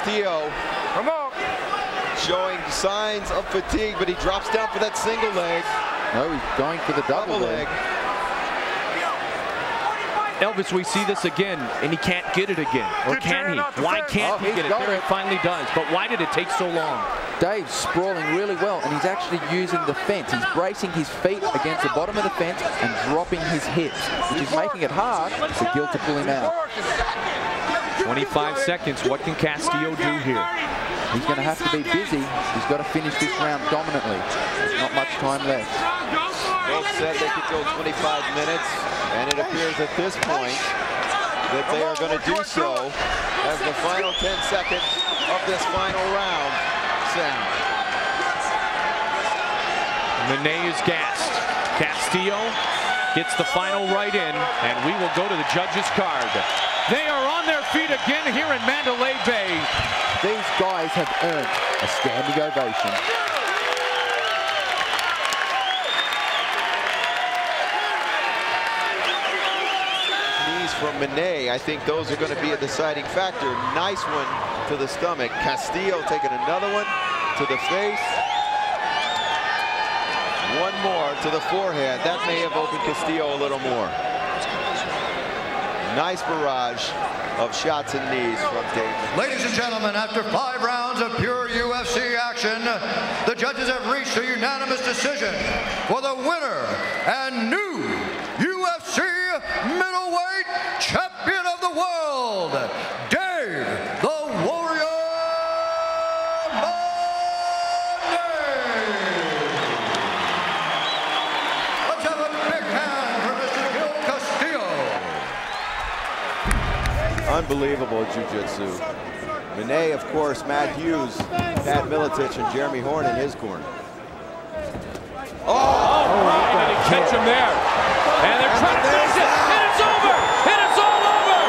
Castillo. Come on. Showing signs of fatigue, but he drops down for that single leg. No, he's going for the double leg. Elvis, we see this again, and he can't get it again. Or can he? Why can't he get it? There he finally does. But why did it take so long? Dave's sprawling really well, and he's actually using the fence. He's bracing his feet against the bottom of the fence and dropping his hips, which is making it hard for Gil to pull him out. 25 seconds. What can Castillo do here? He's going to have to be busy. He's got to finish this round dominantly. There's not much time left. Both said they could go 25 minutes, and it appears at this point that they are going to do so as the final 10 seconds of this final round sound. Menne is gassed. Castillo gets the final right in, and we will go to the judges' card. They are on their feet again here in Mandalay Bay. These guys have earned a standing ovation. Knees from Menne, I think those are going to be a deciding factor. Nice one to the stomach. Castillo taking another one to the face. One more to the forehead. That may have opened Castillo a little more. Nice barrage of shots and knees from David. Ladies and gentlemen, after 5 rounds of pure UFC action, the judges have reached a unanimous decision for the winner and new UFC middleweight champion of the world, Dave the Warrior Menne. Let's have a big hand for Mr. Gil Castillo. Unbelievable jiu-jitsu. Menne, of course, Matt Hughes, Pat Miletich, and Jeremy Horn in his corner. Right, and he catch him there. And they're trying to finish it, and it's over! And it's all over!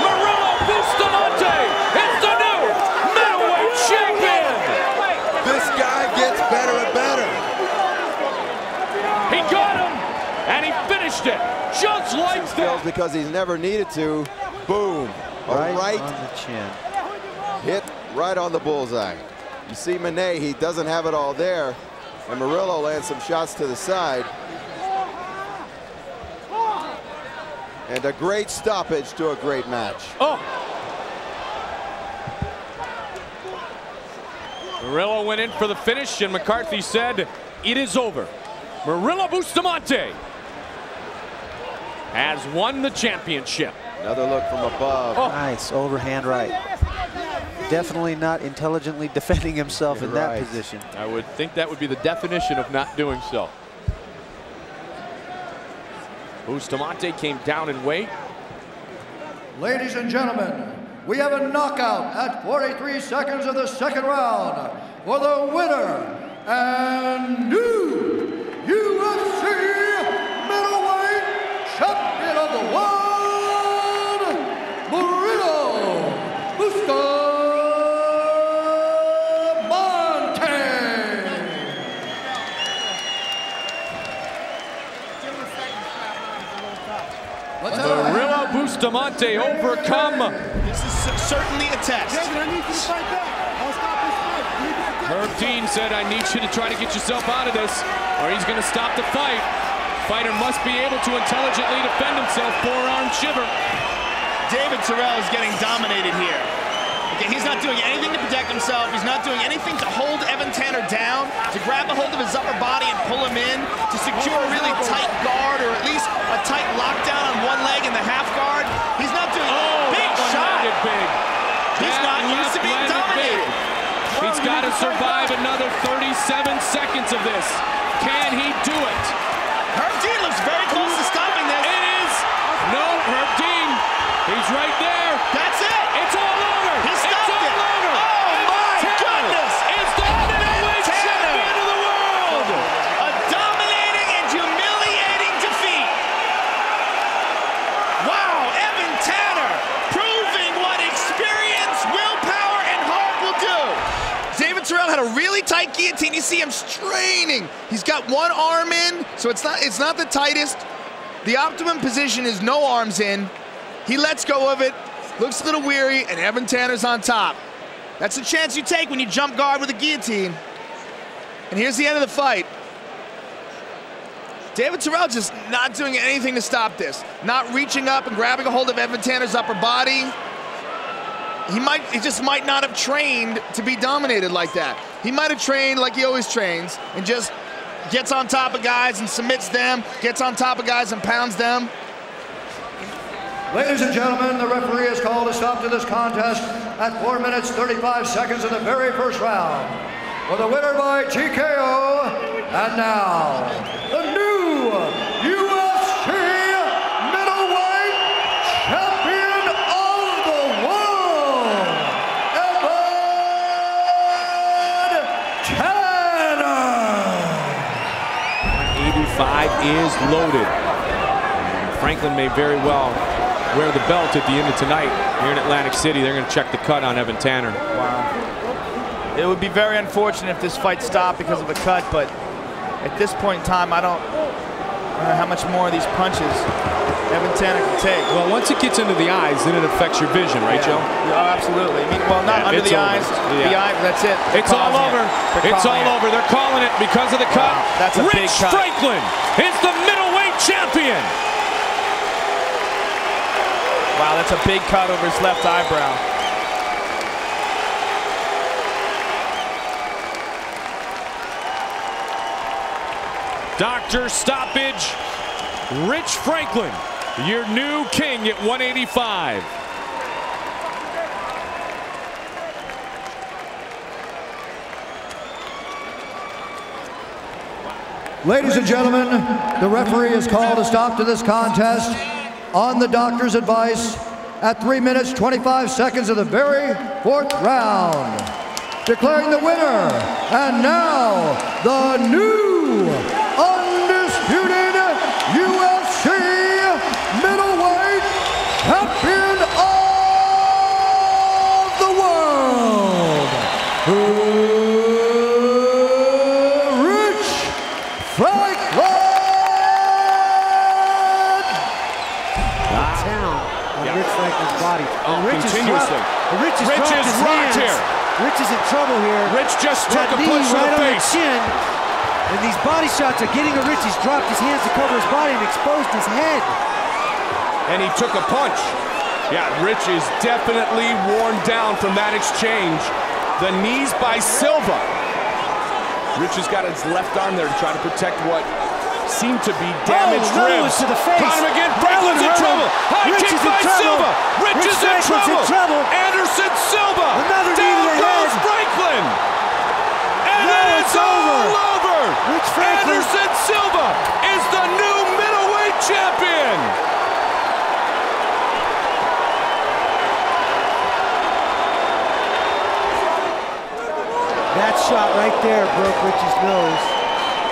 Murilo Bustamante is the new middleweight champion! This guy gets better and better. He got him, and he finished it, just like that. Because he's never needed to. Boom. Right on the chin. Hit right on the bullseye. You see Menne, he doesn't have it all there. And Murilo lands some shots to the side. And a great stoppage to a great match. Oh! Murilo went in for the finish, and McCarthy said, it is over. Murilo Bustamante has won the championship. Another look from above. Oh. Nice overhand right. Definitely not intelligently defending himself in that position. I would think that would be the definition of not doing so. Bustamante came down in weight. Ladies and gentlemen, we have a knockout at 43 seconds of the second round for the winner and new UFC middleweight champion of the world, Murilo Bustamante. Murilo Bustamante overcome. This is certainly a test. Herb Dean said, I need you to try to get yourself out of this, or he's going to stop the fight. Fighter must be able to intelligently defend himself. Forearm shiver. David Terrell is getting dominated here. Okay, he's not doing anything to protect himself. He's not doing anything to hold Evan Tanner down, to grab a hold of his upper body and pull him in, to secure a really tight guard or at least a tight lockdown on one leg in the half guard. He's not doing big shot. Big. He's not used to being dominated. He's got to survive another 37 seconds of this. Can he do it? Herb Dean looks very close to stopping this. It is. No, Herb Dean. He's right there. That's it. It's all over. He stopped it. Over. Oh my goodness. It's the middleweight champion of the world. A dominating and humiliating defeat. Wow, Evan Tanner proving what experience, willpower, and heart will do. David Terrell had a really tight guillotine. You see him straining. He's got one arm in, so it's not the tightest. The optimum position is no arms in. He lets go of it, looks a little weary, and Evan Tanner's on top. That's a chance you take when you jump guard with a guillotine. And here's the end of the fight. David Terrell just not doing anything to stop this. Not reaching up and grabbing a hold of Evan Tanner's upper body. He just might not have trained to be dominated like that. He might have trained like he always trains and just gets on top of guys and submits them, gets on top of guys and pounds them. Ladies and gentlemen, the referee has called a stop to this contest at 4 minutes 35 seconds of the very first round. For the winner by TKO, and now, the new UFC middleweight champion of the world, Evan Tanner. 85 is loaded. Franklin may very well wear the belt at the end of tonight here in Atlantic City. They're going to check the cut on Evan Tanner. Wow. It would be very unfortunate if this fight stopped because of a cut, but at this point in time, I don't know how much more of these punches Evan Tanner can take. Well, once it gets into the eyes, then it affects your vision, right, Joe? Oh, absolutely. I mean, well, not under the eyes. The eye, that's it. It's all over. It's all over. They're calling it because of the cut. That's a big cut. Strickland is the middleweight champion. Wow, that's a big cut over his left eyebrow. Doctor stoppage. Rich Franklin, your new king at 185. Ladies and gentlemen, the referee has called a stop to this contest on the doctor's advice at 3 minutes 25 seconds of the very fourth round. Declaring the winner, and now the new undisputed UFC middleweight champion of the world, Rich Franklin. Rich Franklin's body. Continuously. Rich is rocked here. Rich is in trouble here. Rich just took a punch to the face. Chin, and these body shots are getting to Rich. He's dropped his hands to cover his body and exposed his head. And he took a punch. Yeah, Rich is definitely worn down from that exchange. The knees by Silva. Rich has got his left arm there to try to protect what seemed to be damaged ribs. To the face. Caught him again. Franklin's in trouble. High Rich kick is by in trouble. Silva. Rich is in trouble. Anderson Silva. Another knee down to the goes head. Franklin. And Now it's all over. Rich Franklin. Anderson Silva is the new middleweight champion. That shot right there broke Rich's nose.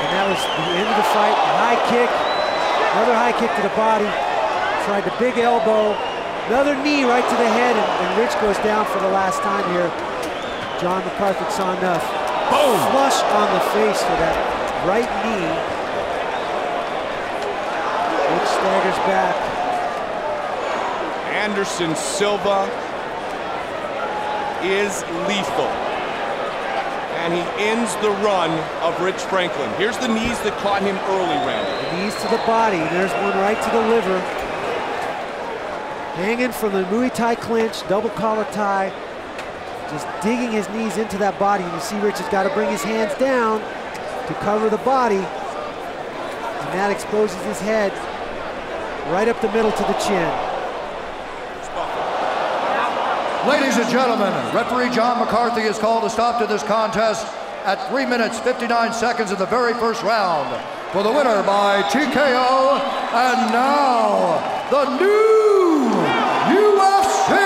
And that was the end of the fight. High kick, another high kick to the body. Tried the big elbow, another knee right to the head, and Rich goes down for the last time here. John McCarthy saw enough. Boom! Flush on the face for that right knee. Rich staggers back. Anderson Silva is lethal. And he ends the run of Rich Franklin. Here's the knees that caught him early, Randy. The knees to the body. There's one right to the liver. Hanging from the Muay Thai clinch, double collar tie. Just digging his knees into that body. And you see Rich has got to bring his hands down to cover the body. And that exposes his head right up the middle to the chin. Ladies and gentlemen, referee John McCarthy has called a stop to this contest at 3 minutes 59 seconds of the very first round. For the winner by TKO, and now the new UFC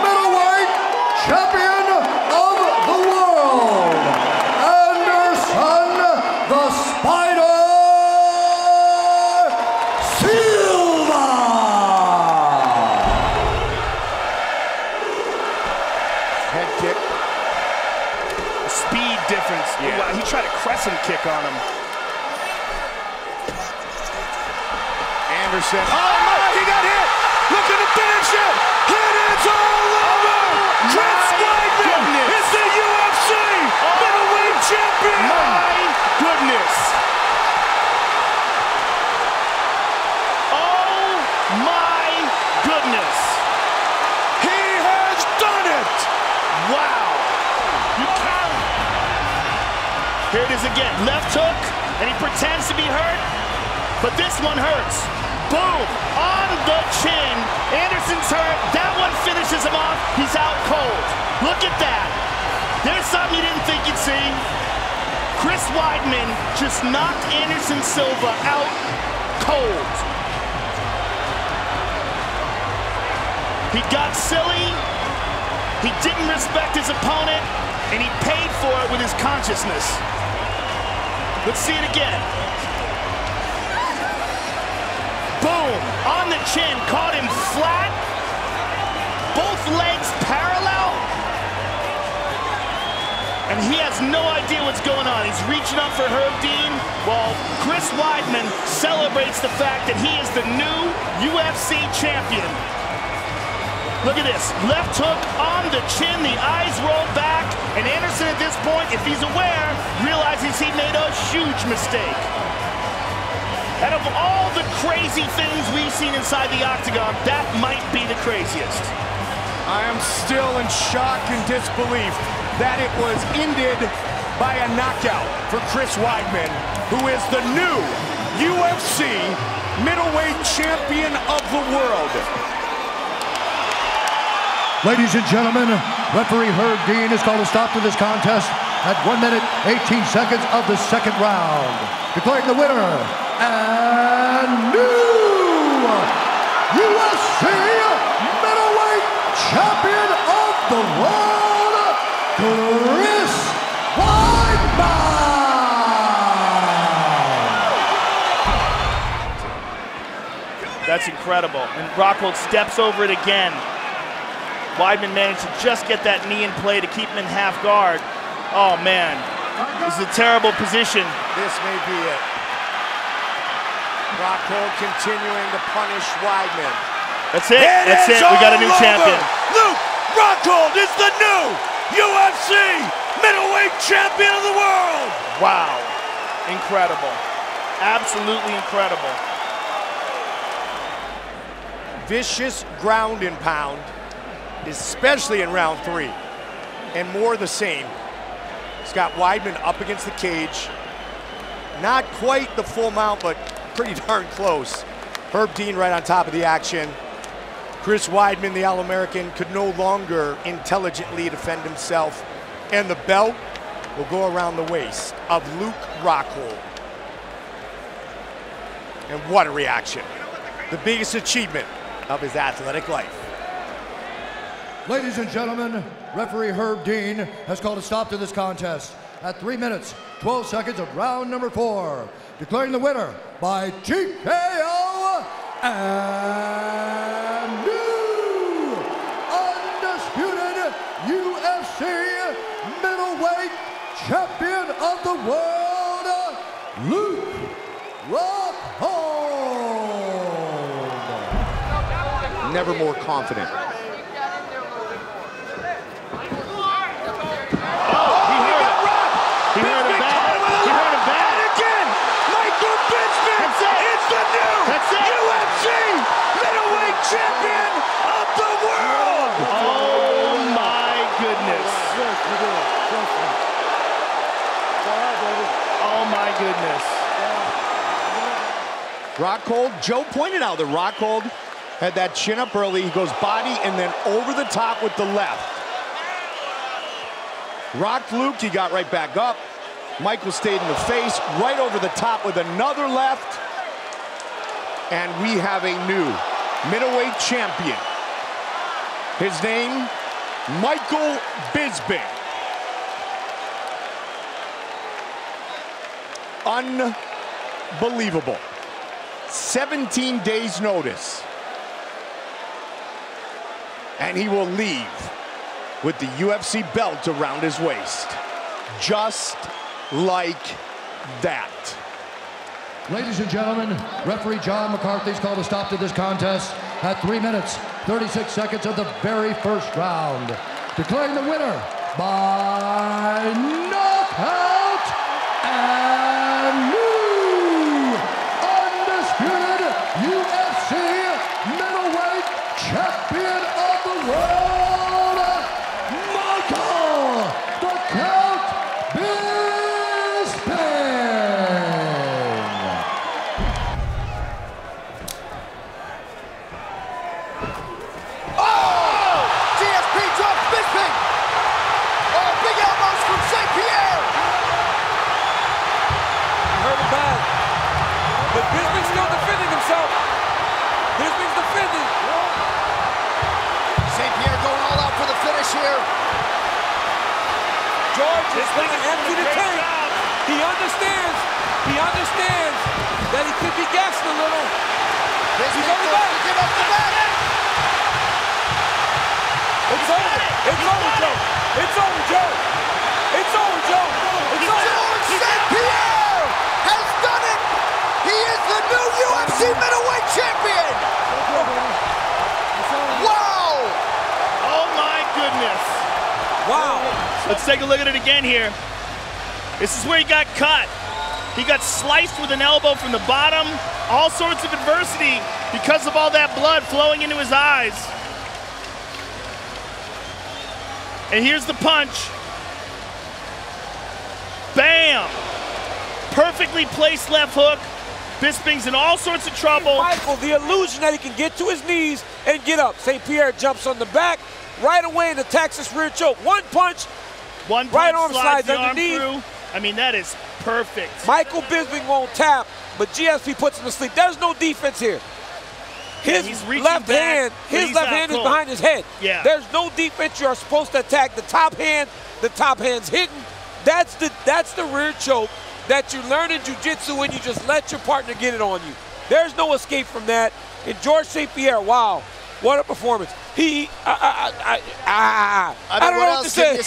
middleweight champion of the world, Anderson the Spider Silva. Head kick. Speed difference. Yeah. Wow, he tried a crescent kick on him. Anderson. Oh my, he got hit! Looking to finish it! Hit, it's all over! Chris Weidman is again. Left hook, and he pretends to be hurt, but this one hurts. Boom, on the chin. Anderson's hurt. That one finishes him off. He's out cold. Look at that. There's something you didn't think you'd see. Chris Weidman just knocked Anderson Silva out cold. He got silly. He didn't respect his opponent, and he paid for it with his consciousness. Let's see it again. Boom, on the chin, caught him flat. Both legs parallel. And he has no idea what's going on. He's reaching up for Herb Dean, while Chris Weidman celebrates the fact that he is the new UFC champion. Look at this, left hook on the chin, the eyes roll back, and Anderson at this point, if he's aware, realizes he made a huge mistake. Out of all the crazy things we've seen inside the octagon, that might be the craziest. I am still in shock and disbelief that it was ended by a knockout for Chris Weidman, who is the new UFC middleweight champion of the world. Ladies and gentlemen, referee Herb Dean has called a stop to this contest at 1 minute, 18 seconds of the second round. Declaring the winner and new UFC middleweight champion of the world, Chris Weidman! That's incredible. And Rockhold steps over it again. Weidman managed to just get that knee in play to keep him in half guard. Oh man, this is a terrible position. This may be it. Rockhold continuing to punish Weidman. That's it. That's it. We got a new champion. Luke Rockhold is the new UFC middleweight champion of the world. Wow. Incredible. Absolutely incredible. Vicious ground and pound, especially in round 3. And more the same. He's got Weidman up against the cage. Not quite the full mount, but pretty darn close. Herb Dean right on top of the action. Chris Weidman, the All-American, could no longer intelligently defend himself. And the belt will go around the waist of Luke Rockhold. And what a reaction. The biggest achievement of his athletic life. Ladies and gentlemen, referee Herb Dean has called a stop to this contest at 3 minutes, 12 seconds of round number 4. Declaring the winner by TKO and new undisputed UFC middleweight champion of the world, Luke Rockhold. Never more confident. He heard him bad. He heard him bad. And again, Michael Bisping is the new UFC middleweight champion of the world. Oh my goodness. Oh my goodness. Rockhold, Joe pointed out that Rockhold had that chin up early. He goes body and then over the top with the left. Rocked Luke, he got right back up. Michael stayed in the face, right over the top with another left. And we have a new middleweight champion. His name, Michael Bisping. Unbelievable. 17 days notice. And he will leave with the UFC belt around his waist. Just like that. Ladies and gentlemen, referee John McCarthy's called a stop to this contest at 3 minutes, 36 seconds of the very first round. Declaring the winner by knockout and new undisputed UFC middleweight champion of the world, Michael the Count Bisping. just going to empty the tank. He understands. He understands that he could be gassed a little. He's on the back. Give up the back. It's over. It's over, Joe. It's over, Joe. It's over, Joe. It's over. George St-Pierre has done it. He is the new UFC middleweight champion. Wow. Oh my goodness. Wow. Let's take a look at it again here. This is where he got cut. He got sliced with an elbow from the bottom. All sorts of adversity because of all that blood flowing into his eyes. And here's the punch. Bam! Perfectly placed left hook. Bisping's in all sorts of trouble. Michael, the illusion that he can get to his knees and get up. St-Pierre jumps on the back right away and attacks his rear choke. One punch. One punch, right arm slides slides the arm underneath. through. I mean, that is perfect. Michael Bisping won't tap, but GSP puts him to sleep. There's no defense here. His left hand is behind his head. Yeah. There's no defense. You are supposed to attack the top hand. The top hand's hidden. That's the rear choke that you learn in jiu-jitsu when you just let your partner get it on you. There's no escape from that. And George St-Pierre, wow, what a performance. I don't know what to say.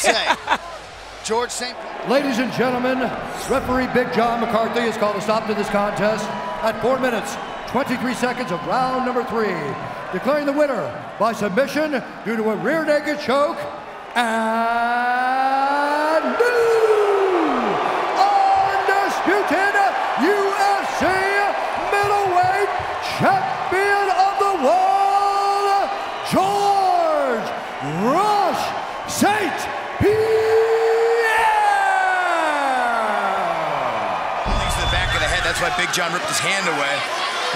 George St-Pierre. Ladies and gentlemen, referee Big John McCarthy has called a stop to this contest at 4 minutes, 23 seconds of round number 3, declaring the winner by submission due to a rear naked choke and new undisputed UFC middleweight champion of the world, George Rush St-Pierre. That's why Big John ripped his hand away.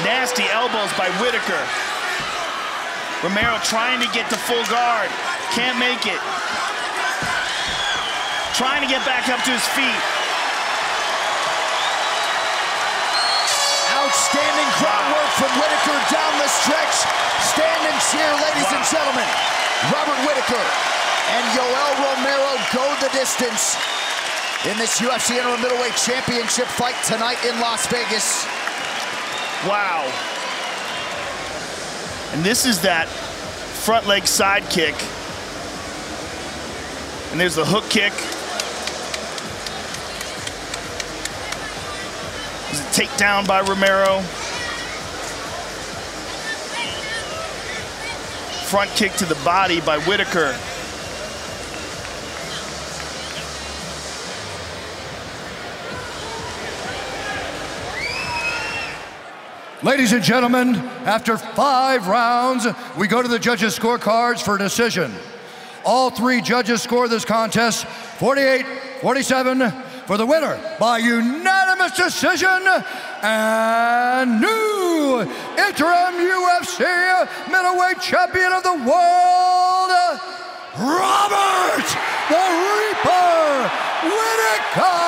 Nasty elbows by Whittaker. Romero trying to get to full guard. Can't make it. Trying to get back up to his feet. Outstanding groundwork from Whittaker down the stretch. Stand and cheer, ladies and gentlemen. Robert Whittaker and Yoel Romero go the distance in this UFC Interim Middleweight Championship fight tonight in Las Vegas. Wow. And this is that front leg side kick. And there's the hook kick. There's a takedown by Romero. Front kick to the body by Whittaker. Ladies and gentlemen, after 5 rounds, we go to the judges' scorecards for a decision. All 3 judges score this contest 48-47 for the winner by unanimous decision and new interim UFC middleweight champion of the world, Robert the Reaper Whittaker.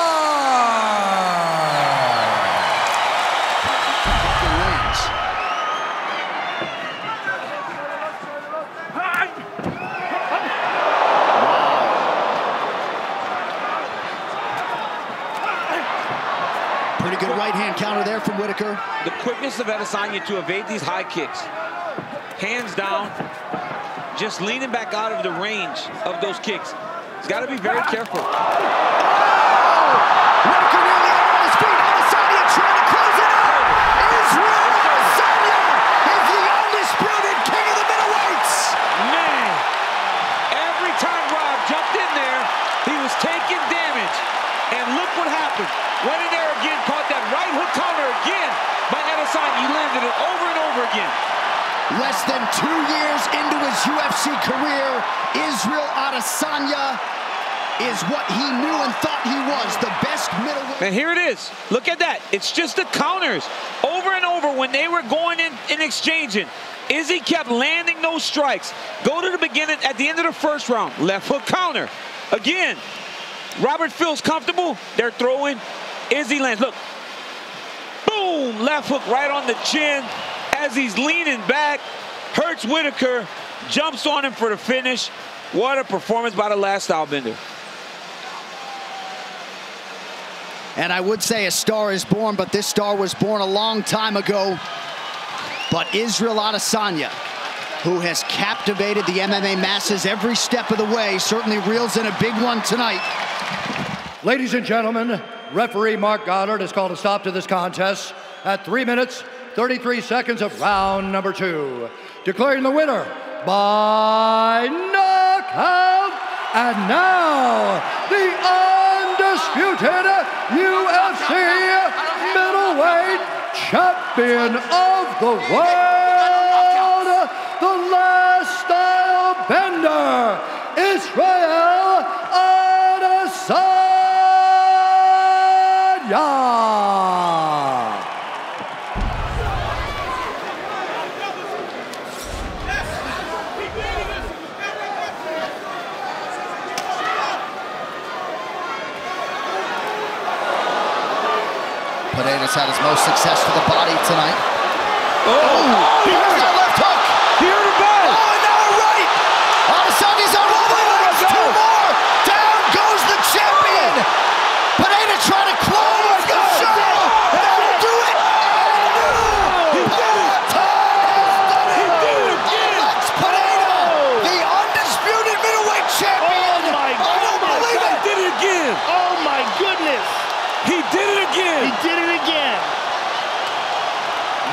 Pretty good right hand counter there from Whittaker. The quickness of Adesanya to evade these high kicks. Hands down, just leaning back out of the range of those kicks. He's got to be very careful. Whittaker nearly out on his feet. Adesanya trying to close it out. Israel Adesanya is the undisputed king of the middleweights. Man, every time Rob jumped in there, he was taking damage. And look what happened. Went in there again, caught that right hook counter again by Adesanya. He landed it over and over again. Less than 2 years into his UFC career, Israel Adesanya is what he knew and thought he was, the best middleweight. And here it is. Look at that. It's just the counters over and over when they were going in and exchanging. Izzy kept landing those strikes. Go to the beginning, at the end of the first round, left hook counter. Again, Robert feels comfortable. They're throwing. Izzy lands. Look. Boom. Left hook right on the chin as he's leaning back. Hurts Whittaker. Jumps on him for the finish. What a performance by the last stylebender. And I would say a star is born, but this star was born a long time ago. But Israel Adesanya, who has captivated the MMA masses every step of the way, certainly reels in a big one tonight. Ladies and gentlemen, referee Mark Goddard has called a stop to this contest at 3 minutes, 33 seconds of round number 2. Declaring the winner by knockout, and now the undisputed UFC middleweight champion of the world, the last style bender, Israel Adesanya. Pereira's had his most success to the body tonight. Here's that left hook. He heard it back. Oh, and now a right. Adesanya's on one leg. Two more. Down goes the champion. Pereira trying to close the show. That'll do it. He did it. He did it again. Alex Pereira, the undisputed middleweight champion. Oh my I don't believe it. He did it again. Oh my goodness. He did it again. He did it again.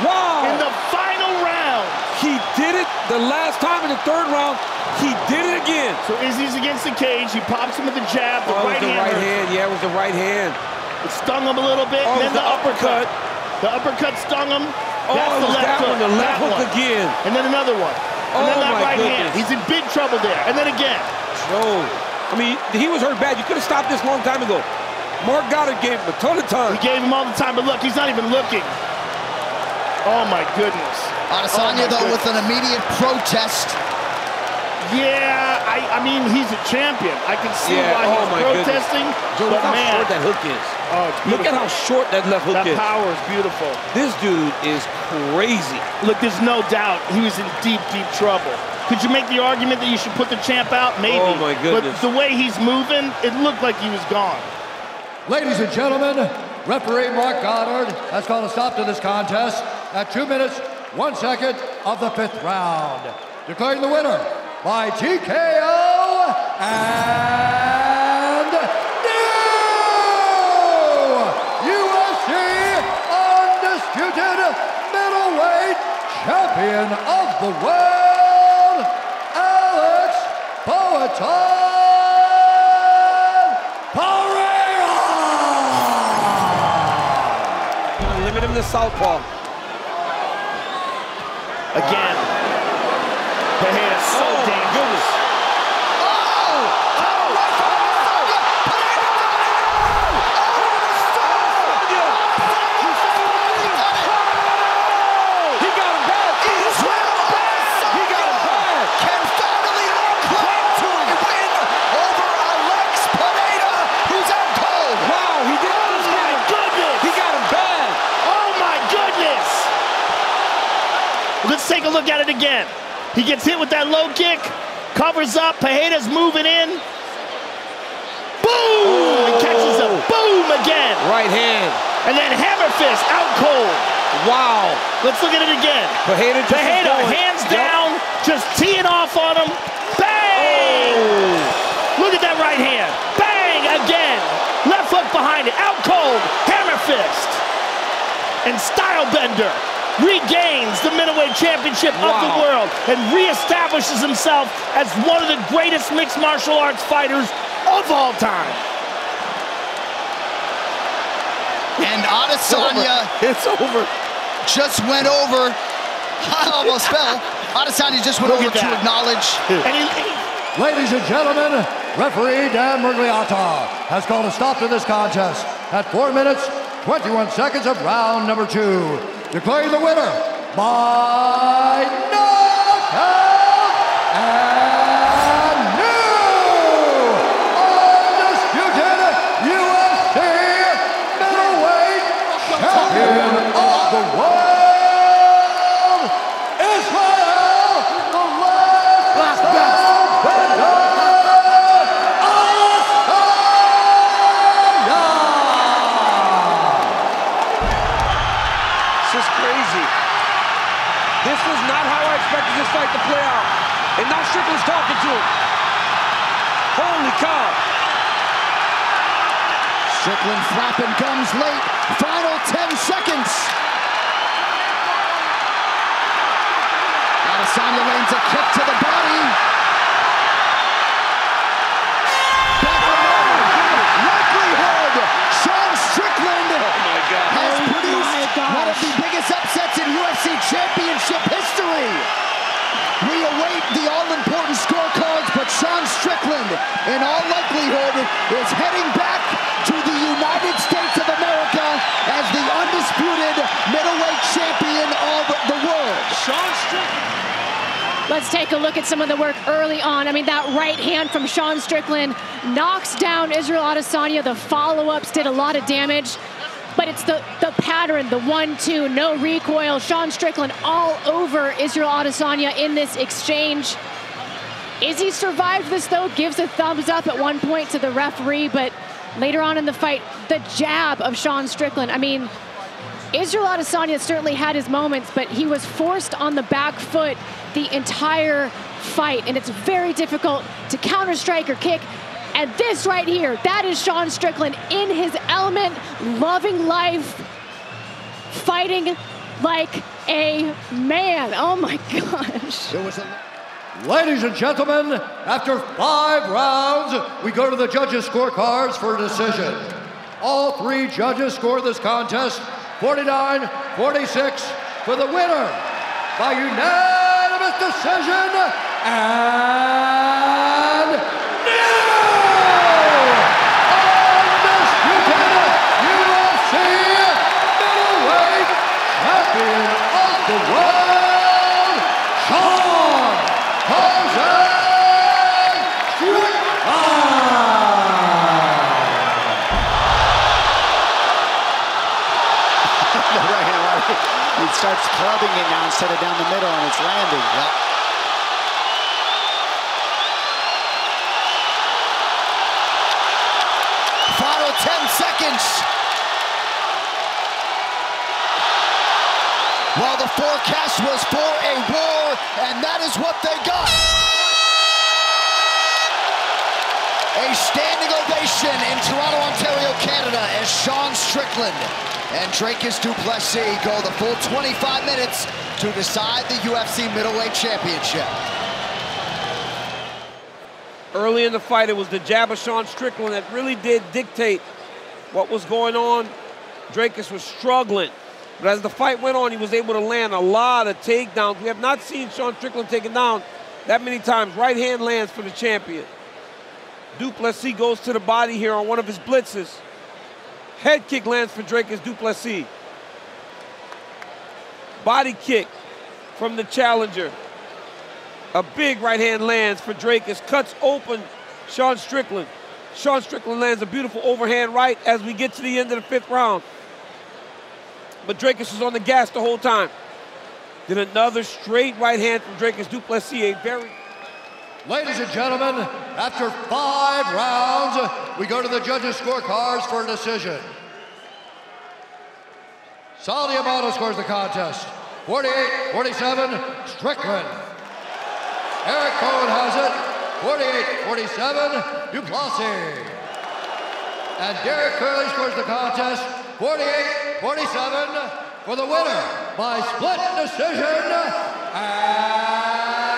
Wow. In the final round. He did it the last time in the 3rd round. He did it again. So Izzy's against the cage. He pops him with the jab. The right hand. Yeah, it was the right hand. It stung him a little bit. Oh, And then the uppercut. The uppercut stung him. Oh, That's it the was left that hook. one, the left That hook one. again. And then another one. And then Oh, that my right hand. goodness. He's in big trouble there. And then again. No. I mean, he was hurt bad. You could have stopped this a long time ago. Mark Goddard gave him a ton of time. He gave him all the time, but look, he's not even looking. Oh my goodness. Adesanya, though, with an immediate protest. Yeah, I mean, he's a champion. I can see why he's protesting. Joe, look But how man, short that hook is. oh, it's Look at how short that left hook that is. power is beautiful. This dude is crazy. Look, there's no doubt he was in deep, deep trouble. Could you make the argument that you should put the champ out? Maybe. Oh, my goodness. But the way he's moving, it looked like he was gone. Ladies and gentlemen, referee Mark Goddard has called a stop to this contest at 2 minutes, 1 second of the 5th round. Declaring the winner by TKO and new UFC undisputed middleweight champion of the world, Alex Poatan Pereira. Limit him to southpaw. Again. Pereira so dangerous. Let's take a look at it again. He gets hit with that low kick, covers up, Pereira's moving in. Boom! And catches a boom again. Right hand. And then hammer fist, out cold. Wow. Let's look at it again. Pereira hands down, just teeing off on him. Bang! Oh. Look at that right hand. Bang again. Left hook behind it, out cold, hammer fist. And style bender regains the middleweight championship of the world and reestablishes himself as one of the greatest mixed martial arts fighters of all time. And Adesanya It's over. just went over. I almost fell. Adesanya just went over to acknowledge. Ladies and gentlemen, referee Dan Murgliata has called a stop to this contest at 4 minutes, 21 seconds of round number 2. Declaring the winner by knockout and new undisputed UFC middleweight champion of the world, Israel, the last bender, Adesanya. is crazy. This was not how I expected this fight to play out. And now Strickland's talking to him. Holy cow. Strickland flapping gums late. Final 10 seconds. Adesanya lands a kick to the body. Likelihood. Sean Strickland has produced one of the biggest upsets in UFC Championship history. We await the all-important scorecards, but Sean Strickland, in all likelihood, is heading back to the United States of America as the undisputed middleweight champion of the world. Sean Strickland. Let's take a look at some of the work early on. I mean, that right hand from Sean Strickland knocks down Israel Adesanya. The follow-ups did a lot of damage. But it's the pattern, the 1-2, no recoil. Sean Strickland all over Israel Adesanya in this exchange. Izzy survived this, though, gives a thumbs up at one point to the referee, but later on in the fight, the jab of Sean Strickland. I mean, Israel Adesanya certainly had his moments, but he was forced on the back foot the entire fight, and it's very difficult to counter-strike or kick. And this right here, that is Sean Strickland in his element, loving life, fighting like a man. Oh my gosh. Ladies and gentlemen, after 5 rounds, we go to the judges' scorecards for a decision. All 3 judges score this contest 49-46 for the winner by unanimous decision and champion of the world, Sean Strickland! The right hand, he starts clubbing it now instead of down the middle, and it's landing. Yep. Final 10 seconds. Well, the forecast was for a war, and that is what they got. A standing ovation in Toronto, Ontario, Canada, as Sean Strickland and Dricus Du Plessis go the full 25 minutes to decide the UFC Middleweight Championship. Early in the fight, it was the jab of Sean Strickland that really did dictate what was going on. Dricus was struggling. But as the fight went on, he was able to land a lot of takedowns. We have not seen Sean Strickland taken down that many times. Right hand lands for the champion. Du Plessis goes to the body here on one of his blitzes. Head kick lands for Dricus Du Plessis. Body kick from the challenger. A big right hand lands for Dricus. Cuts open Sean Strickland. Sean Strickland lands a beautiful overhand right as we get to the end of the 5th round. But Dricus was on the gas the whole time. Then another straight right hand from Dricus Du Plessis, a very... Ladies and gentlemen, after 5 rounds, we go to the judges' scorecards for a decision. Sal Diamato scores the contest, 48-47, Strickland. Eric Cohen has it, 48-47, Du Plessis. And Derek Curley scores the contest, 48-47 for the winner by split decision. And